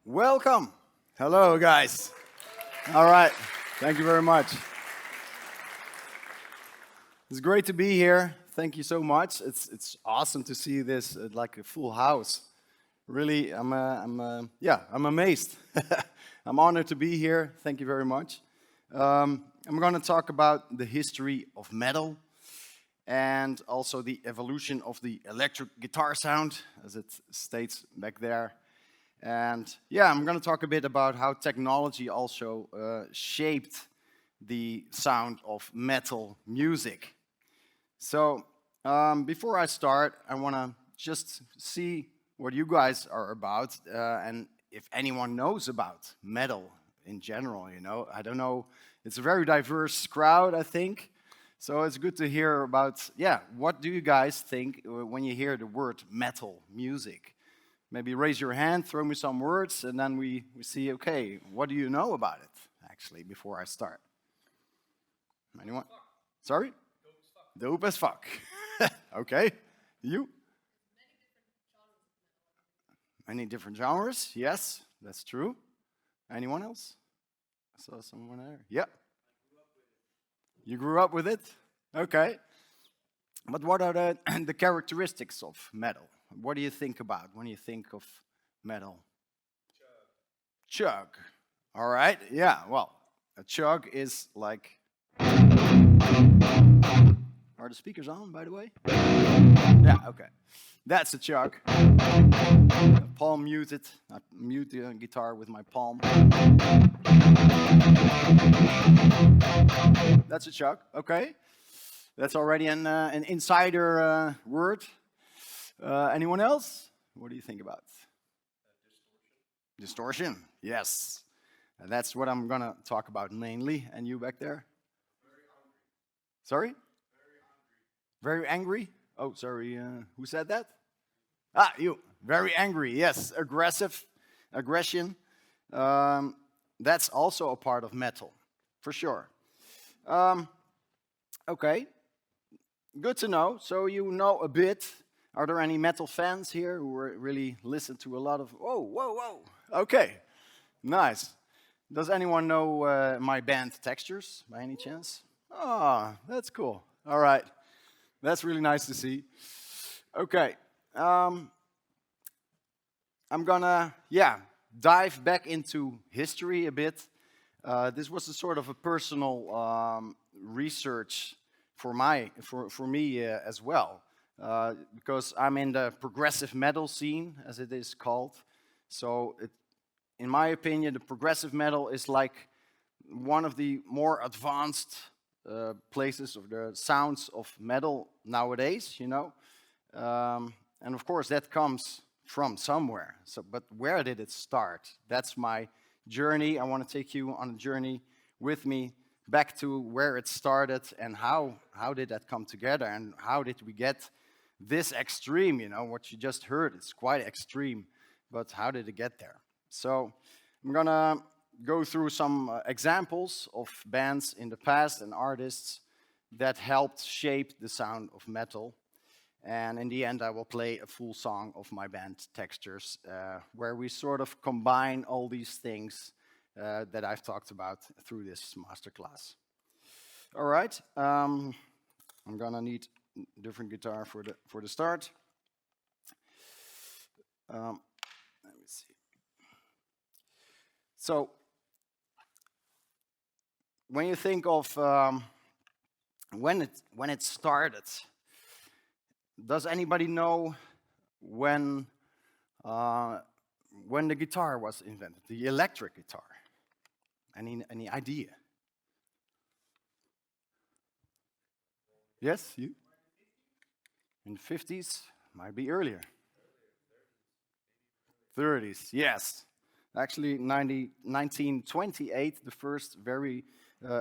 Welcome. Hello, guys. All right. Thank you very much. It's great to be here. Thank you so much. It's awesome to see this like a full house. Really, I'm amazed. I'm honored to be here. Thank you very much. I'm going to talk about the history of metal and also the evolution of the electric guitar sound, as it states back there. And yeah, I'm going to talk a bit about how technology also shaped the sound of metal music. So before I start, I want to just see what you guys are about and if anyone knows about metal in general, you know. I don't know, it's a very diverse crowd, I think. So it's good to hear about, what do you guys think when you hear the word metal music? Maybe raise your hand, throw me some words, and then we see, okay, what do you know about it, actually, before I start? Anyone? Sorry? Dope as fuck. Okay. You? Many different genres, yes, that's true. Anyone else? I saw someone there. Yeah. You grew up with it? Okay. But what are the characteristics of metal? What do you think about when you think of metal? Chug. All right, yeah, well, a chug is like... Are the speakers on, by the way? Yeah, okay. That's a chug. Palm muted. I mute the guitar with my palm. That's a chug, okay. That's already an insider word. Anyone else? What do you think about? Distortion. Distortion, yes. And that's what I'm going to talk about mainly. And you back there? Very angry. Sorry? Very angry. Very angry? Oh, sorry. Who said that? Ah, you. Very angry, yes. Aggressive. Aggression. That's also a part of metal, for sure. Okay. Good to know. So you know a bit. Are there any metal fans here who really listen to a lot of... Whoa, whoa, whoa. Okay, nice. Does anyone know my band Textures, by any chance? Ah, that's cool. All right. That's really nice to see. Okay. I'm gonna, dive back into history a bit. This was a sort of a personal research for me as well. Because I'm in the progressive metal scene, as it is called. So, in my opinion, the progressive metal is like one of the more advanced places of the sounds of metal nowadays, you know. And of course, that comes from somewhere. So, but where did it start? That's my journey. I want to take you on a journey with me back to where it started and how did that come together and how did we get this extreme, you know, what you just heard, it's quite extreme, but how did it get there? So I'm gonna go through some examples of bands in the past and artists that helped shape the sound of metal. And in the end, I will play a full song of my band Textures, where we sort of combine all these things that I've talked about through this masterclass. All right, I'm gonna need different guitar for the start. Let me see. So, when you think of when it started, does anybody know when the guitar was invented, the electric guitar? Any idea? Yes, you? In the 50s, might be earlier. 30s, yes. Actually, 1928, the first very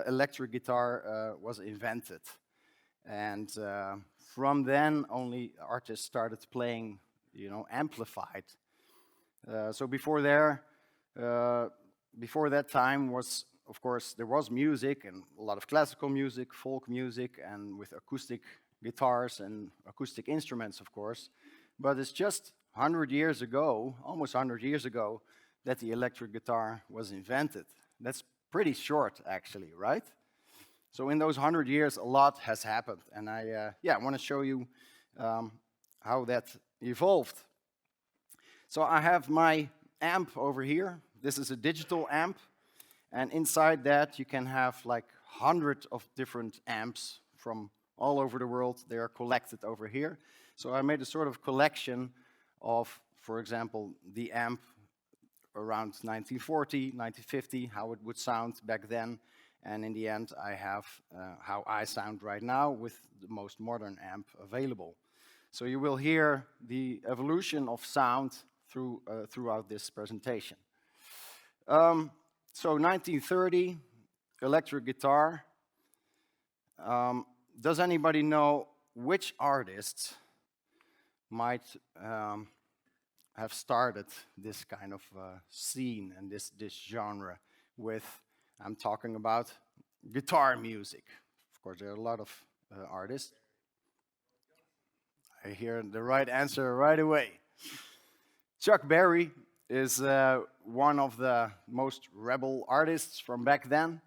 electric guitar was invented. And from then, only artists started playing, you know, amplified. So before there, before that time was, of course, there was music and a lot of classical music, folk music, and with acoustic guitars and acoustic instruments, of course. But it's just 100 years ago, almost 100 years ago, that the electric guitar was invented. That's pretty short, actually, right? So in those 100 years, a lot has happened. And I want to show you how that evolved. So I have my amp over here. This is a digital amp. And inside that, you can have like hundreds of different amps from all over the world. They are collected over here. So I made a sort of collection of, for example, the amp around 1940, 1950, how it would sound back then. And in the end, I have how I sound right now with the most modern amp available. So you will hear the evolution of sound throughout this presentation. So 1930, electric guitar. Does anybody know which artists might have started this kind of scene and this genre with, I'm talking about guitar music. Of course, there are a lot of artists. I hear the right answer right away. Chuck Berry is one of the most rebel artists from back then.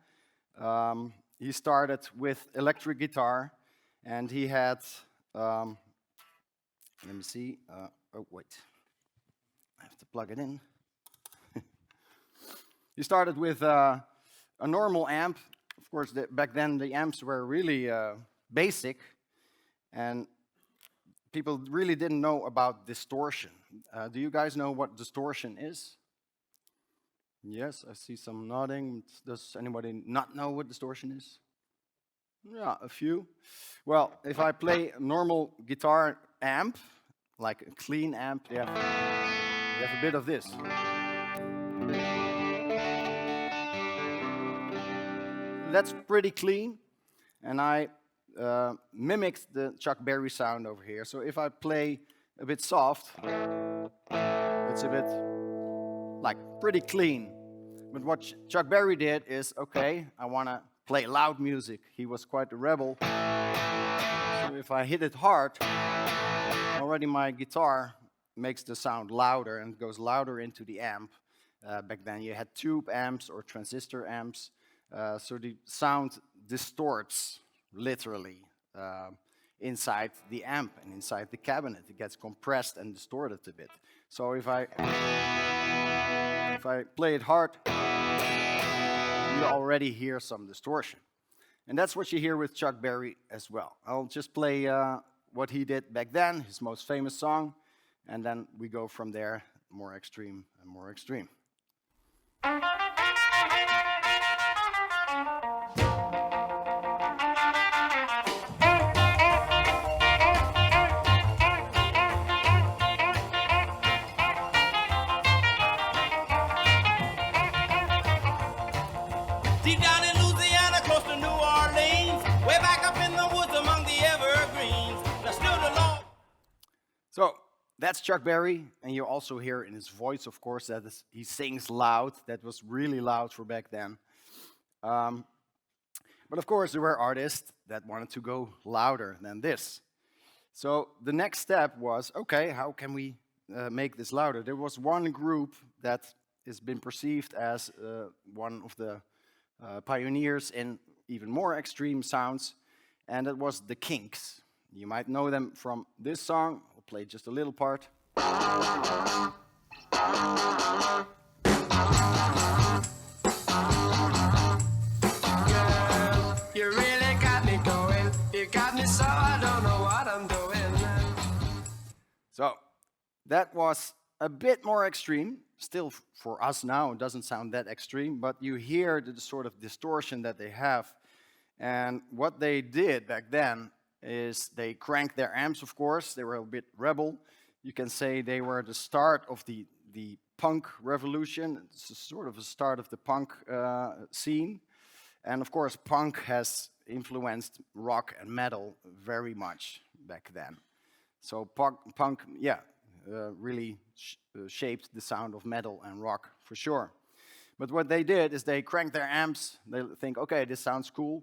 He started with electric guitar, and he had, let me see, oh wait, I have to plug it in. He started with a normal amp. Of course, back then the amps were really basic, and people really didn't know about distortion. Do you guys know what distortion is? Yes, I see some nodding. Does anybody not know what distortion is? Yeah, a few. Well, if I play a normal guitar amp, like a clean amp, you have a bit of this. That's pretty clean, and I mimicked the Chuck Berry sound over here. So if I play a bit soft, it's a bit like pretty clean. But what Chuck Berry did is, okay, I want to play loud music. He was quite a rebel. So if I hit it hard, already my guitar makes the sound louder and goes louder into the amp. Back then you had tube amps or transistor amps. So the sound distorts literally inside the amp and inside the cabinet. It gets compressed and distorted a bit. So if I play it hard, you already hear some distortion. And that's what you hear with Chuck Berry as well. I'll just play what he did back then, his most famous song, and then we go from there, more extreme and more extreme. Deep down in Louisiana, close to New Orleans, way back up in the woods among the evergreens, there stood a long... So that's Chuck Berry, and you also hear in his voice, of course, that he sings loud. That was really loud for back then. But of course, there were artists that wanted to go louder than this. So the next step was, okay, how can we make this louder? There was one group that has been perceived as one of the pioneers in even more extreme sounds, and it was the Kinks. You might know them from this song. I'll play just a little part. You really got me going. You got me so I don't know what I'm doing. So that was a bit more extreme. Still, for us now, it doesn't sound that extreme, but you hear the sort of distortion that they have. And what they did back then is they cranked their amps, of course. They were a bit rebel. You can say they were the start of the punk revolution. It's sort of the start of the punk scene. And of course, punk has influenced rock and metal very much back then. So punk, really shaped the sound of metal and rock for sure. But what they did is they cranked their amps. They think, okay, this sounds cool.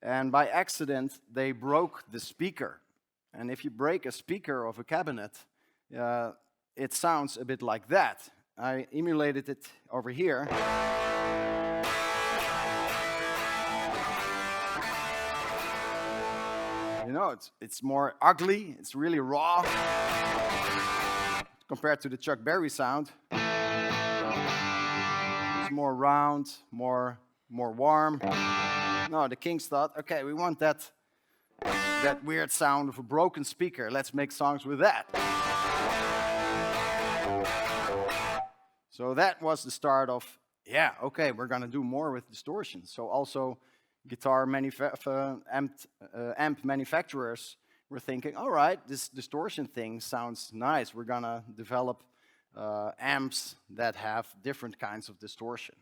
And by accident, they broke the speaker. And if you break a speaker of a cabinet, it sounds a bit like that. I emulated it over here. You know, it's more ugly, it's really raw compared to the 𝗃𝗶𝘀𝗶𝘁𝗶cie sound. It's more round, more warm. No, the Kings thought, okay, we want that weird sound of a broken speaker. Let's make songs with that. So that was the start of, yeah, okay, we're gonna do more with distortion. So also amp manufacturers were thinking, all right, this distortion thing sounds nice. We're gonna develop amps that have different kinds of distortion.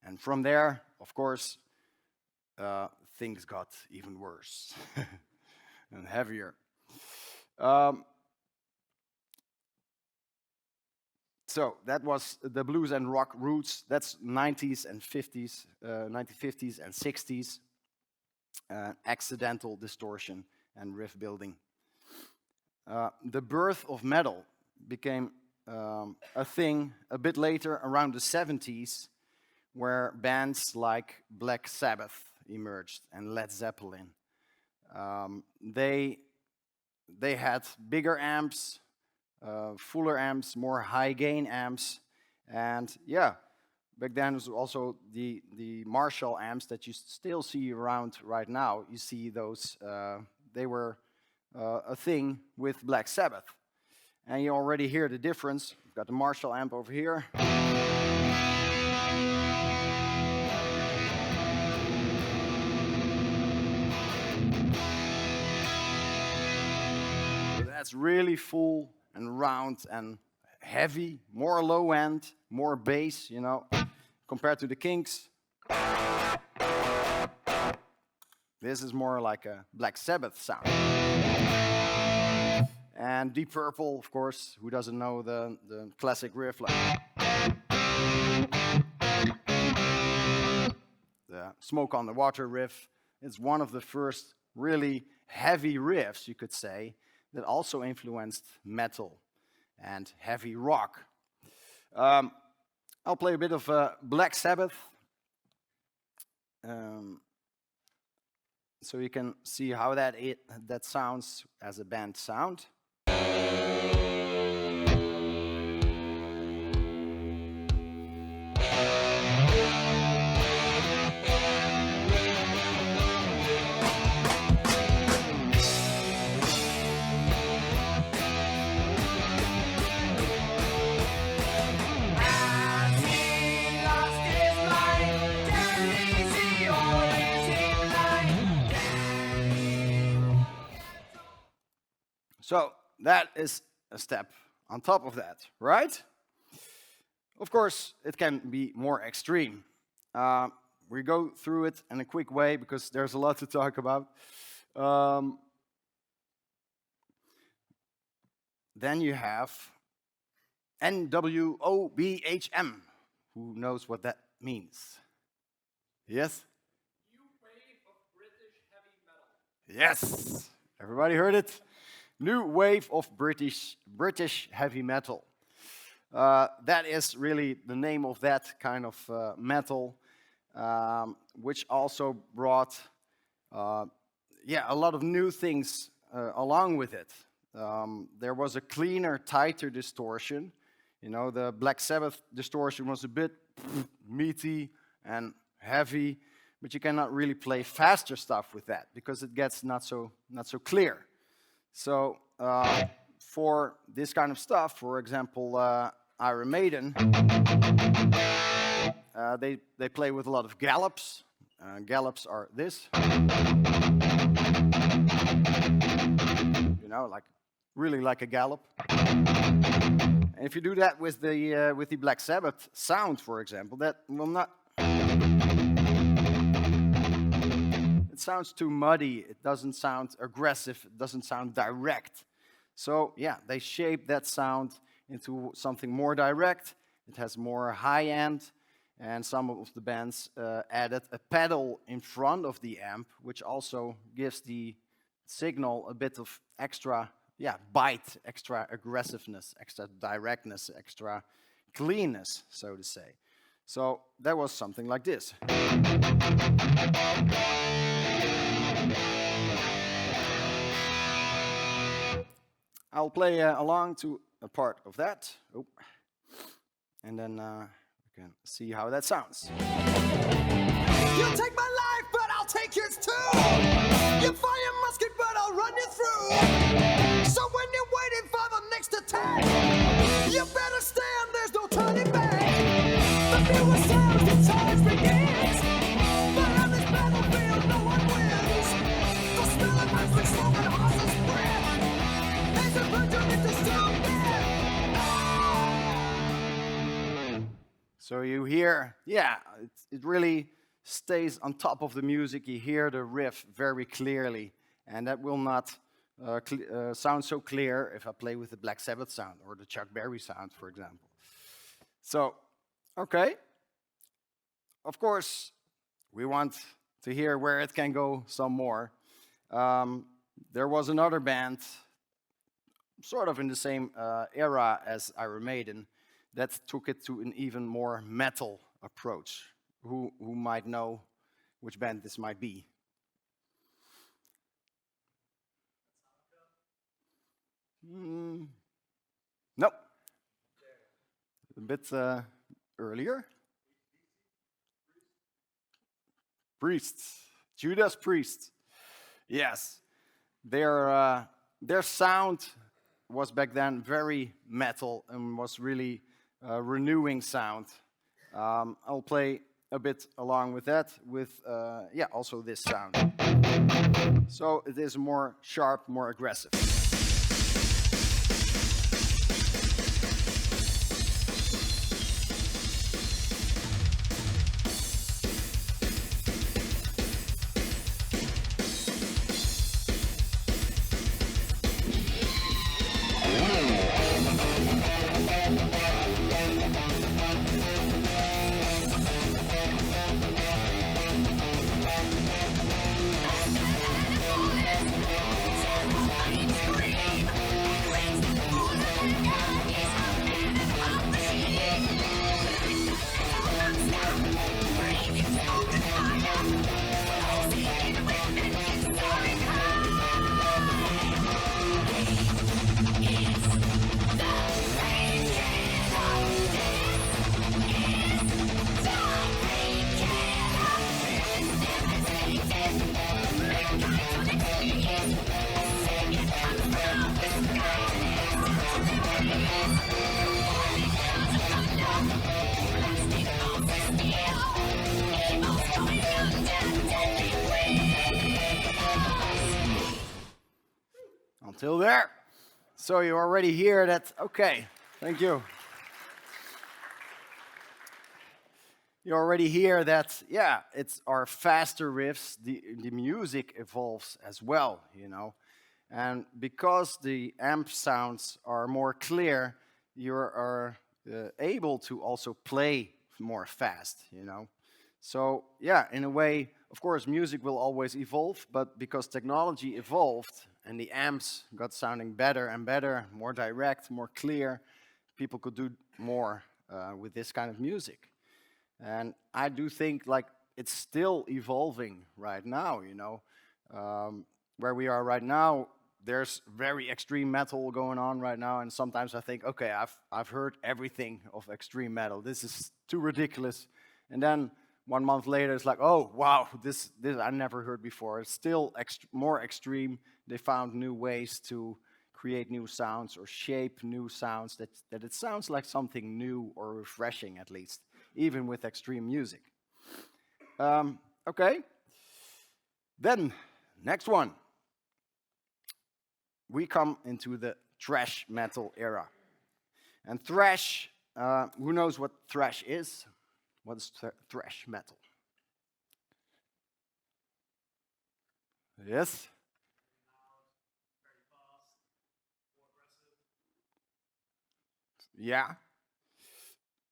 And from there, of course, things got even worse and heavier. So that was the blues and rock roots. That's 90s and 50s, 1950s and 60s. Accidental distortion and riff building. The birth of metal became a thing a bit later, around the 70s, where bands like Black Sabbath emerged and Led Zeppelin. They had bigger amps, fuller amps, more high gain amps, and yeah, back then was also the Marshall amps that you still see around right now. You see those, they were a thing with Black Sabbath. And you already hear the difference. We've got the Marshall amp over here. That's really full and round and heavy, more low end, more bass, you know, compared to the Kings. This is more like a Black Sabbath sound. And Deep Purple, of course, who doesn't know the classic riff, like the Smoke on the Water riff. It's one of the first really heavy riffs, you could say, that also influenced metal and heavy rock. I'll play a bit of Black Sabbath, so you can see how that sounds as a band sound. So that is a step on top of that, right? Of course, it can be more extreme. We go through it in a quick way because there's a lot to talk about. Then you have 𝗃𝗶𝘀𝗶𝘁𝗶. Who knows what that means? Yes? New wave of British heavy metal. Yes! Everybody heard it? New wave of British heavy metal. That is really the name of that kind of metal, which also brought a lot of new things along with it. There was a cleaner, tighter distortion. You know, the Black Sabbath distortion was a bit meaty and heavy, but you cannot really play faster stuff with that because it gets not so clear. So for this kind of stuff, for example, Iron Maiden, they play with a lot of gallops. Gallops are this, you know, like really like a gallop. And if you do that with the Black Sabbath sound, for example, that will not. It sounds too muddy. It doesn't sound aggressive. It doesn't sound direct. So yeah, they shape that sound into something more direct. It has more high end, And some of the bands added a pedal in front of the amp, which also gives the signal a bit of extra, bite, extra aggressiveness, extra directness, extra cleanness, so to say. So that was something like this. I'll play along to a part of that. Oh. And then we can see how that sounds. You'll take my life, but I'll take yours too. You fire your musket, but I'll run you through. So when you're waiting for the next attack, you better stand, there's no turning back. The fewer sounds, the charge begins. But on this battlefield, no one wins. The smell of rifles, smoke, and horses' breath. As a virgin, it's a stone death. So you hear, it really stays on top of the music. You hear the riff very clearly, and that will not sound so clear if I play with the Black Sabbath sound or the Chuck Berry sound, for example. So, okay. Of course, we want to hear where it can go some more. There was another band, sort of in the same era as Iron Maiden, that took it to an even more metal approach. Who might know which band this might be? Nope. A bit earlier. Priests. Judas Priest. Yes. Their sound was back then very metal and was really renewing sound. I'll play a bit along with that, with also this sound. So it is more sharp, more aggressive. Until there. So you already hear that, okay, thank you. You already hear that, it's our faster riffs, the music evolves as well, you know. And because the amp sounds are more clear, you are able to also play more fast, you know. So, in a way, of course, music will always evolve, but because technology evolved and the amps got sounding better and better, more direct, more clear, people could do more with this kind of music. And I do think like it's still evolving right now, you know. Where we are right now, there's very extreme metal going on right now, and sometimes I think, okay, I've heard everything of extreme metal. This is too ridiculous. And then 1 month later, it's like, oh, wow, this I never heard before. It's still more extreme. They found new ways to create new sounds or shape new sounds that it sounds like something new or refreshing, at least, even with extreme music. Okay. Then, next one. We come into the thrash metal era. And thrash, who knows what thrash is? What is thrash metal? Yes? Yeah.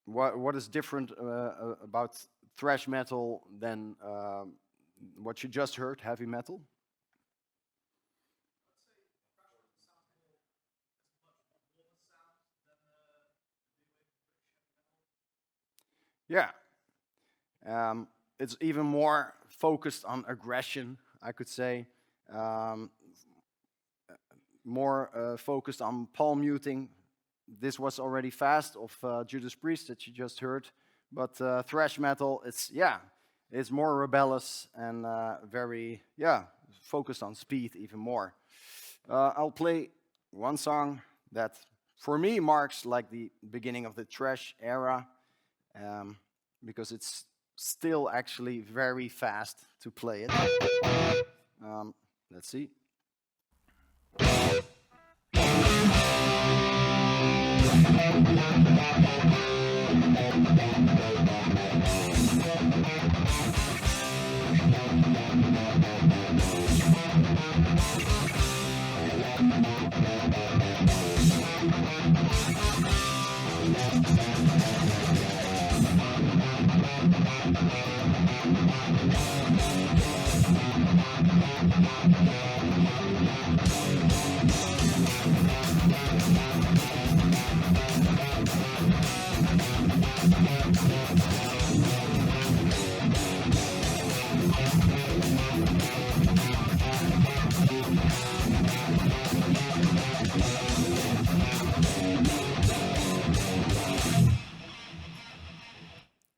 what is different about thrash metal than what you just heard, heavy metal? Yeah. It's even more focused on aggression, I could say. More focused on palm muting. This was already fast of Judas Priest that you just heard. But thrash metal, it's more rebellious and very, focused on speed even more. I'll play one song that for me marks like the beginning of the thrash era, because it's still actually very fast to play it. Let's see.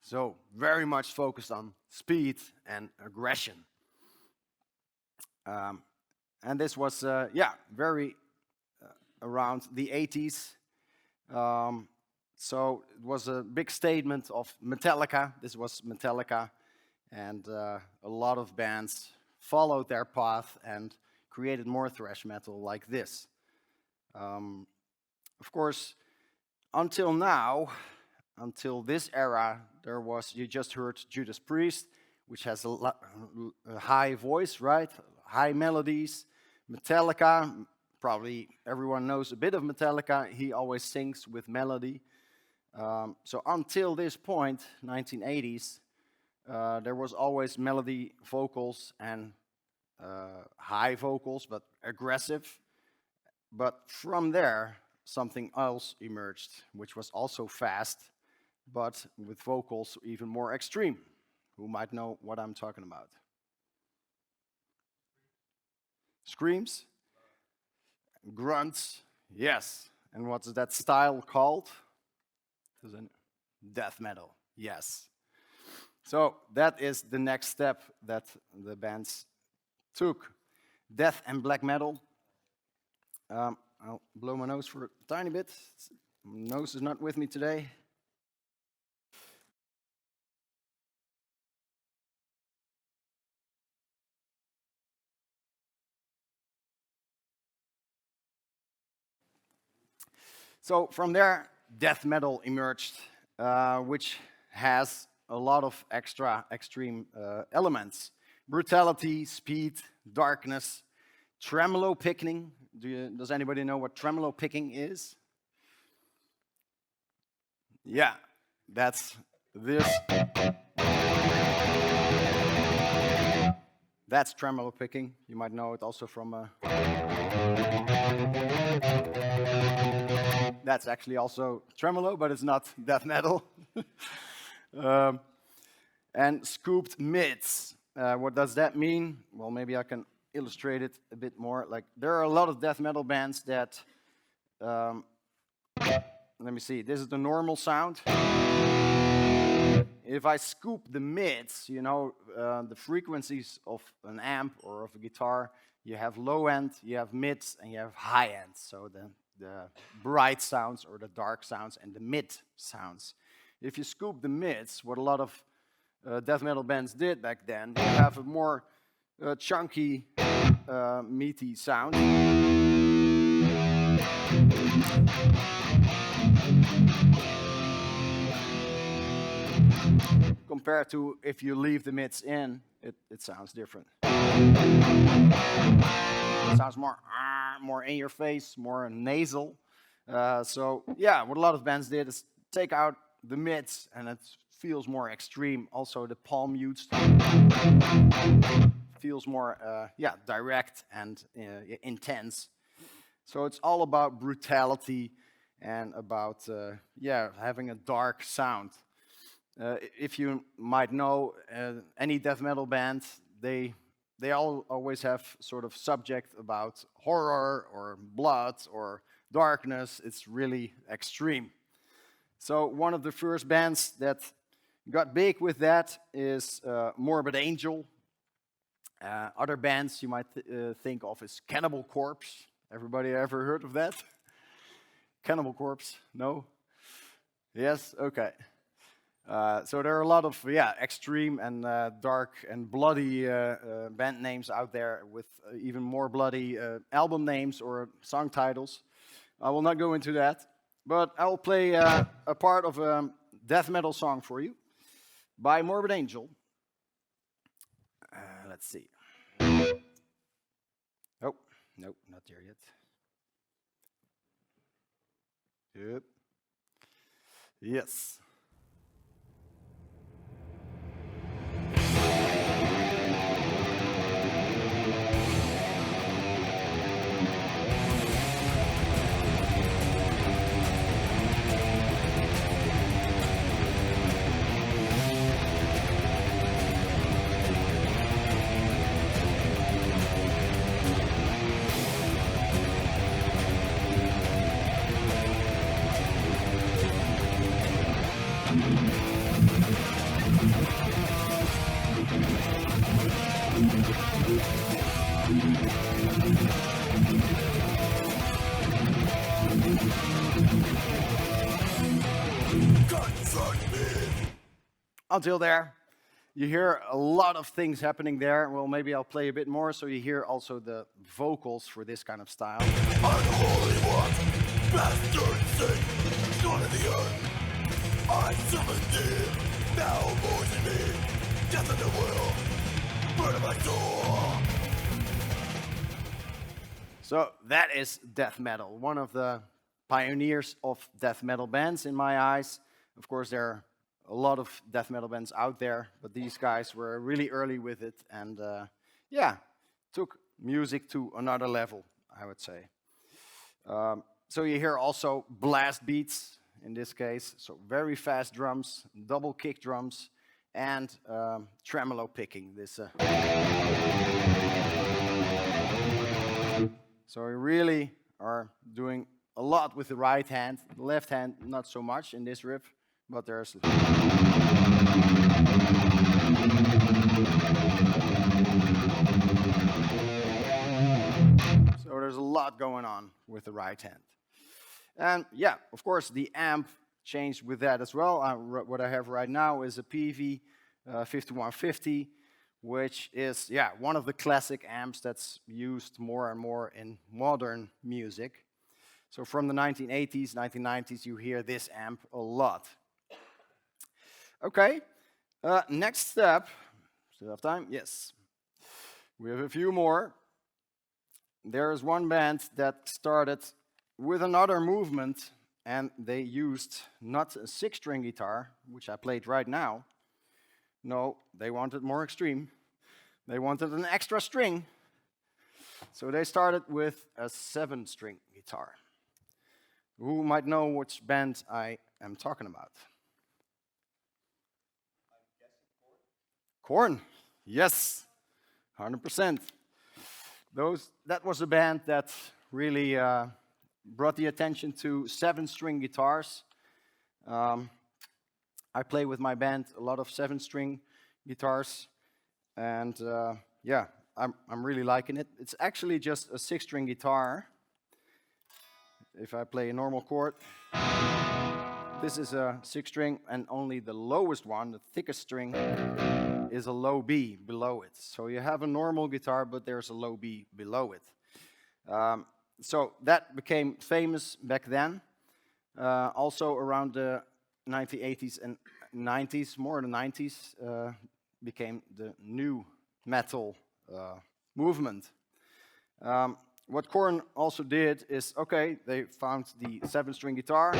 So very much focused on speed and aggression. And this was, very around the 80s. So it was a big statement of Metallica. This was Metallica. And a lot of bands followed their path and created more thrash metal like this. Of course, until now, until this era, you just heard Judas Priest, which has a high voice, right? High melodies. Metallica, probably everyone knows a bit of Metallica. He always sings with melody. So until this point, 1980s, there was always melody vocals and high vocals, but aggressive. But from there, something else emerged, which was also fast, but with vocals even more extreme. Who might know what I'm talking about? Screams? Grunts? Yes. And what's that style called? Death metal. Yes. So that is the next step that the bands took. Death and black metal. I'll blow my nose for a tiny bit. My nose is not with me today. So from there, death metal emerged, which has a lot of extra extreme elements. Brutality, speed, darkness, tremolo picking. Does anybody know what tremolo picking is? Yeah, that's this. That's tremolo picking. You might know it also from... That's actually also tremolo, but it's not death metal. And scooped mids. What does that mean? Well, maybe I can illustrate it a bit more. Like, there are a lot of death metal bands that... let me see. This is the normal sound. If I scoop the mids, you know, the frequencies of an amp or of a guitar, you have low end, you have mids, and you have high end. So the bright sounds or the dark sounds and the mid sounds. If you scoop the mids, what a lot of death metal bands did back then, you have a more chunky, meaty sound. Compared to if you leave the mids in, it sounds different. It sounds more in your face, more nasal. So yeah, what a lot of bands did is take out the mids, and it feels more extreme. Also, the palm mutes feels more, direct and intense. So it's all about brutality and about, having a dark sound. If you might know, any death metal band, they always have sort of subject about horror or blood or darkness. It's really extreme. So one of the first bands that got big with that is Morbid Angel. Other bands you might think of is 𝗃𝗶𝘀𝗶𝘁𝗶. Everybody ever heard of that? 𝗃𝗃𝗀𝗃𝗁𝗃? No? Yes? Okay. So there are a lot of extreme and dark and bloody band names out there with even more bloody album names or song titles. I will not go into that, but I will play a part of a death metal song for you by Morbid Angel. Let's see. Oh, no, not there yet. Yep. Yes. Until there, you hear a lot of things happening there. Well, maybe I'll play a bit more so you hear also the vocals for this kind of style. Unholy one, bastard sin, son of the earth. I summon thee, now poison me, death of the world, burn of my soul. So that is death metal, one of the pioneers of death metal bands in my eyes. Of course, there are a lot of death metal bands out there, but these guys were really early with it and took music to another level, I would say. So you hear also blast beats in this case, so very fast drums, double kick drums, and tremolo picking. So we really are doing a lot with the right hand, the left hand not so much in this riff. But there's so there's a lot going on with the right hand. And yeah, of course, the amp changed with that as well. What I have right now is a PV 5150, which is one of the classic amps that's used more and more in modern music. So from the 1980s, 1990s, you hear this amp a lot. Okay, next step, still have time? Yes. We have a few more. There is one band that started with another movement, and they used not a 6-string guitar, which I played right now. No, they wanted more extreme. They wanted an extra string. So they started with a 7-string guitar. Who might know which band I am talking about? Korn, yes, 100%. That was a band that really brought the attention to 7-string guitars. I play with my band a lot of 7-string guitars, and I'm really liking it. It's actually just a 6-string guitar. If I play a normal chord, this is a 6-string, and only the lowest one, the thickest string, is a low B below it. So you have a normal guitar, but there's a low B below it. So that became famous back then. Also around the 1980s and 90s, more the 90s, became the new metal movement. What Korn also did is, okay, they found the 7-string guitar.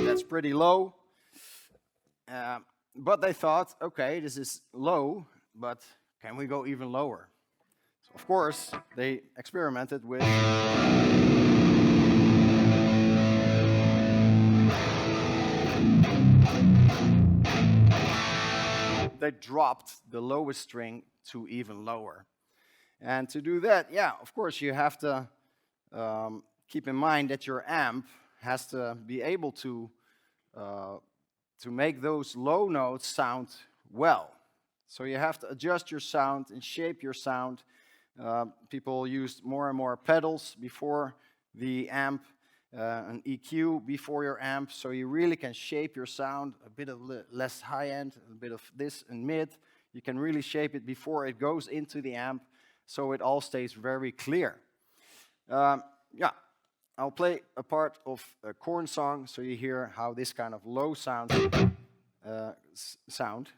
That's pretty low. But they thought, okay, this is low, but can we go even lower? So of course, they experimented with they dropped the lowest string to even lower. And to do that, yeah, of course, you have to keep in mind that your amp has to be able to make those low notes sound well. So you have to adjust your sound and shape your sound. People used more and more pedals before the amp, an EQ before your amp, so you really can shape your sound, a bit of less high end, a bit of this and mid. You can really shape it before it goes into the amp, so it all stays very clear. Yeah, I'll play a part of a Korn song, so you hear how this kind of low sound sound.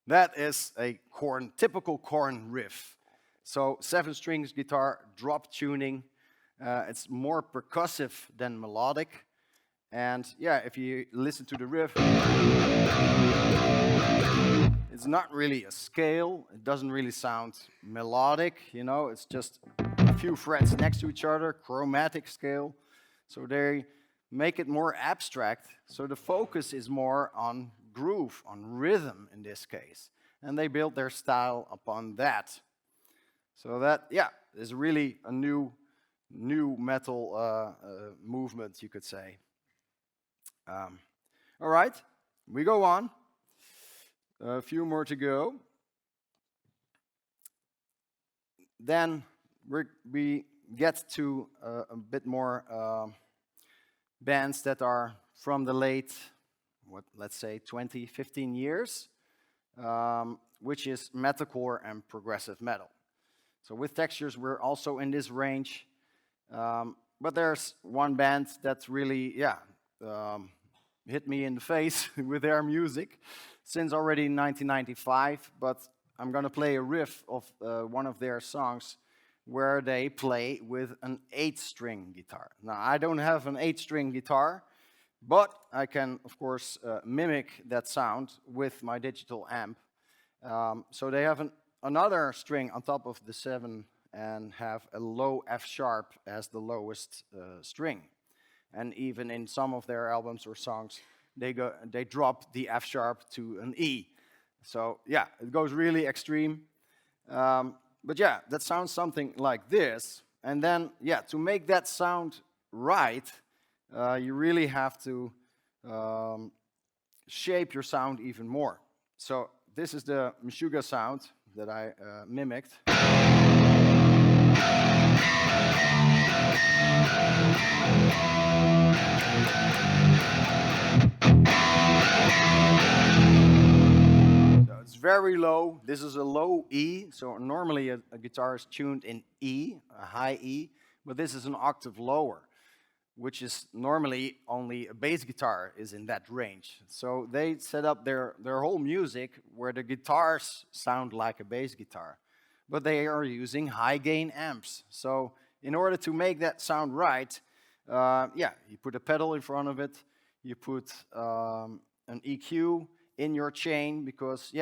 That is a typical Korn riff. So 7 strings guitar, drop tuning. It's more percussive than melodic. And yeah, if you listen to the riff, it's not really a scale. It doesn't really sound melodic, you know. It's just a few frets next to each other, chromatic scale. So they make it more abstract. So the focus is more on groove, on rhythm in this case. And they built their style upon that. So that, yeah, is really a new metal movement, you could say. All right, we go on. A few more to go. Then we get to a bit more bands that are from the late, let's say 20, 15 years, which is metalcore and progressive metal. So with textures, we're also in this range. But there's one band that's really, hit me in the face with their music since already 1995. But I'm going to play a riff of one of their songs where they play with an 8-string guitar. Now, I don't have an 8-string guitar, but I can, of course, mimic that sound with my digital amp. So they have another string on top of the 7 and have a low F sharp as the lowest string. And even in some of their albums or songs, they drop the F sharp to an E. So yeah, it goes really extreme. But yeah, that sounds something like this. And then, yeah, to make that sound right, you really have to shape your sound even more. So this is the 𝗵𝗍𝗃 sound that I mimicked. So it's very low. This is a low E. So normally a guitar is tuned in E, a high E, but this is an octave lower, which is normally only a bass guitar is in that range. So they set up their whole music where the guitars sound like a bass guitar, but they are using high gain amps. So in order to make that sound right, you put a pedal in front of it, you put an EQ in your chain because,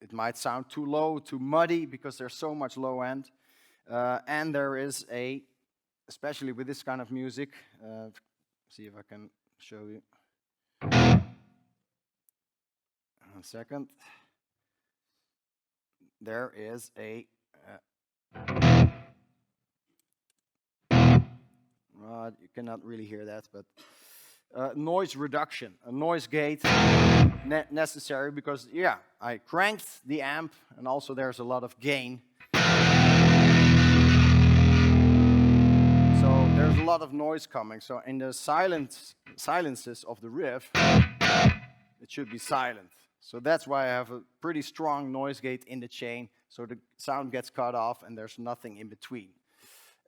it might sound too low, too muddy because there's so much low end. And there is especially with this kind of music, see if I can show you. 1 second. There is You cannot really hear that, but noise reduction, a noise gate necessary because, yeah, I cranked the amp and also there's a lot of gain. So there's a lot of noise coming. So in the silences of the riff, it should be silent. So that's why I have a pretty strong noise gate in the chain, so the sound gets cut off and there's nothing in between.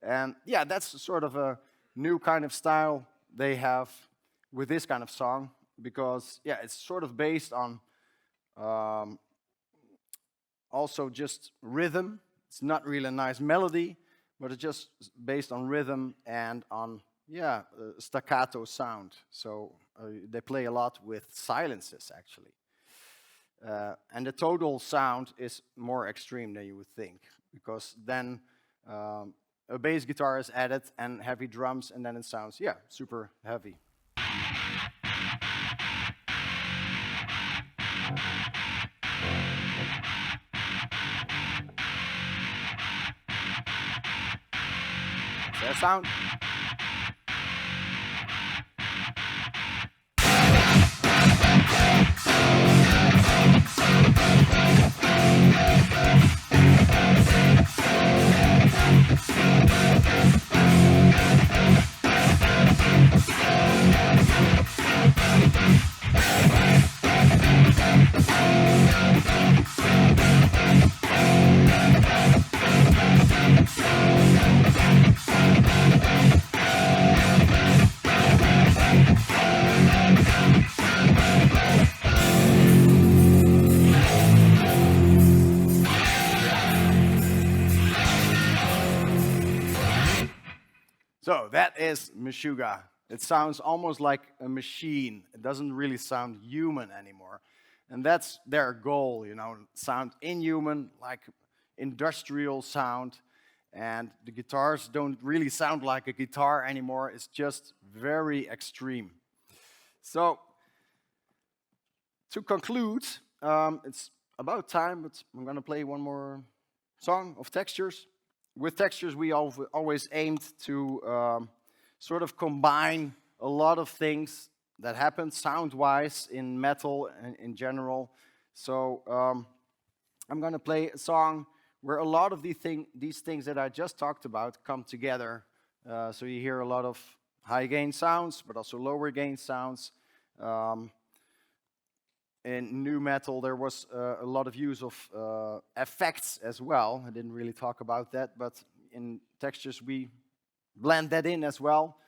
And yeah, that's sort of a new kind of style they have with this kind of song, because yeah, it's sort of based on also just rhythm. It's not really a nice melody, but it's just based on rhythm and on, yeah, staccato sound. So they play a lot with silences, actually. And the total sound is more extreme than you would think, because then a bass guitar is added and heavy drums, and then it sounds, yeah, super heavy. Does that sound? So that is 𝗦𝗫𝗺𝗃. It sounds almost like a machine. It doesn't really sound human anymore. And that's their goal, you know, sound inhuman, like industrial sound. And the guitars don't really sound like a guitar anymore. It's just very extreme. So to conclude, it's about time, but I'm going to play one more song of Textures. With Textures, we always aimed to sort of combine a lot of things that happen sound-wise in metal and in general. So I'm going to play a song where a lot of these things that I just talked about come together. So you hear a lot of high-gain sounds, but also lower-gain sounds. In nu metal, there was a lot of use of effects as well. I didn't really talk about that, but in Textures, we blend that in as well.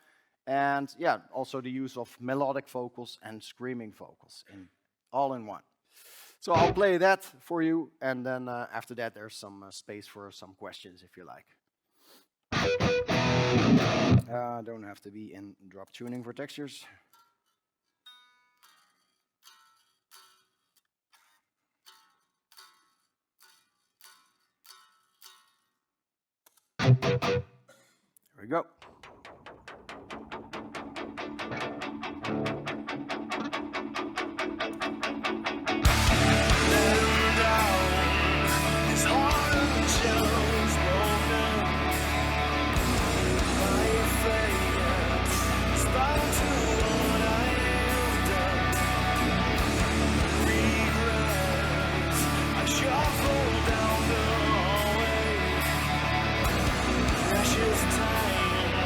And yeah, also the use of melodic vocals and screaming vocals all in one. So I'll play that for you, and then after that, there's some space for some questions if you like. Don't have to be in drop tuning for Textures. Here we go. Precious time.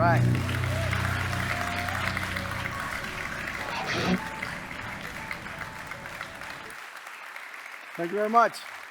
Right. Thank you very much.